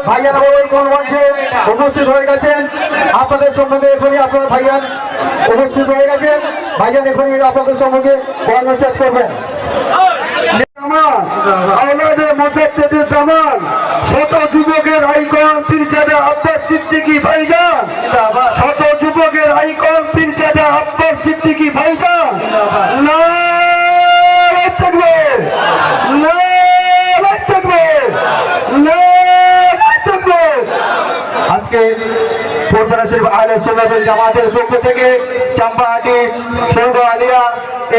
ভাইয়ান কোন মঞ্চে উপস্থিত হয়ে গেছেন আপনাদের সম্মুখে এখনই আপনার ভাইয়ান উপস্থিত হয়ে গেছেন। ভাইয়ান এখনই আপনাদের সম্মুখে বর্ণনা করবেন। শত যুবকের আইকন পীরজাদা আব্বাস সিদ্দিকী ভাইজান, শত যুবকের আইকন পীরজাদা আব্বাস সিদ্দিকী ভাইজান। নারে তাকবীর, নারে তাকবীর, নারে তাকবীর। আজকে ফুরফুরা শরীফ আহলে সুন্নাত ওয়াল জামাতের পক্ষ থেকে চাম্পাহাটি সৌদ আলিয়া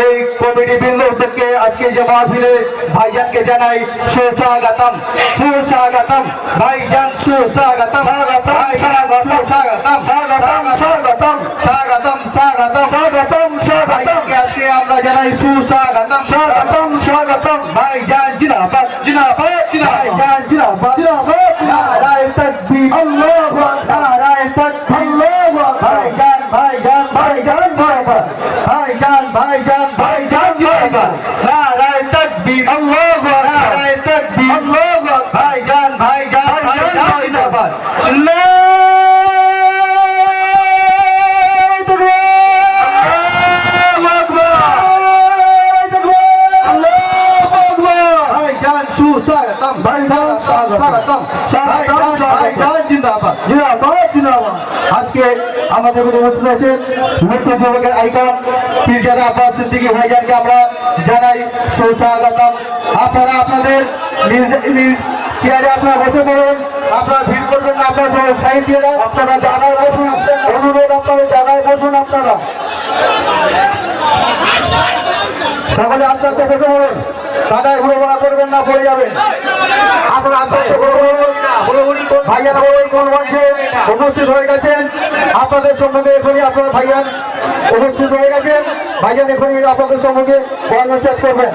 এই কমিটি বৃন্দকে আজকে যে মাহফিলে ভাইজানকে জানাই সুস্বাগতম, সুস্বাগতম ভাইজান, সুস্বাগতম, স্বাগতম, স্বাগতম, স্বাগতম, স্বাগতম, স্বাগতম, স্বাগতম, স্বাগতম, স্বাগতম। আজকে আমরা জানাই সুস্বাগতম, স্বাগতম, স্বাগতম ভাইজান। জিন্দাবাদ, জিন্দাবাদ, ভাইজান জিন্দাবাদ, জিন্দাবাদ। নারায়ে তাকবীর, আল্লাহু আকবার, নারায়ে তাকবীর, আল্লাহু আকবার। ভাইজান, ভাইজান, ভাইজান জিন্দাবাদ, ভাইজান, ভাইজান, ভাইজান জিন্দাবাদ। নারায়ে তাকবীর, আল্লাহু আকবার, নারায়ে তাকবীর, আল্লাহু আকবার। ভাইজান, ভাইজান, ভাইজান জিন্দাবাদ। সুস্বাগতম ভাইজান, স্বাগতম, স্বাগতম, ভাইজান জিন্দাবাদ, জিন্দাবাদ, জিন্দাবাদ। আজকে আমাদের মধ্যে উপস্থিত আছেন মুক্ত যুবকের আইকন পীরজাদা আব্বাস সিদ্দিকী ভাইজানকে আমরা জানাই সুস্বাগতম। আপনারা আপনাদের নিজ নিজ চেয়ারে আপনারা বসে পড়ুন, আপনারা ভিড় করবেন না, আপনারা সবাই সাইড দিয়ে যান। আপনারা জায়গায় বসুন, অনুরোধ আপনারা জায়গায় বসুন। আপনারা সকলে আস্তে আস্তে বসে পড়ুন, কাদায় ঘুরোঘোরা করবেন না, পড়ে যাবেন। আপনারা আস্তে আস্তে ভাইয়ান কোন মঞ্চে উপস্থিত হয়ে গেছেন আপনাদের সম্মুখে এখনই আপনার ভাইয়ান উপস্থিত হয়ে গেছেন। ভাইয়ান এখনই আপনাদের সম্মুখে বর্ণনা করবেন।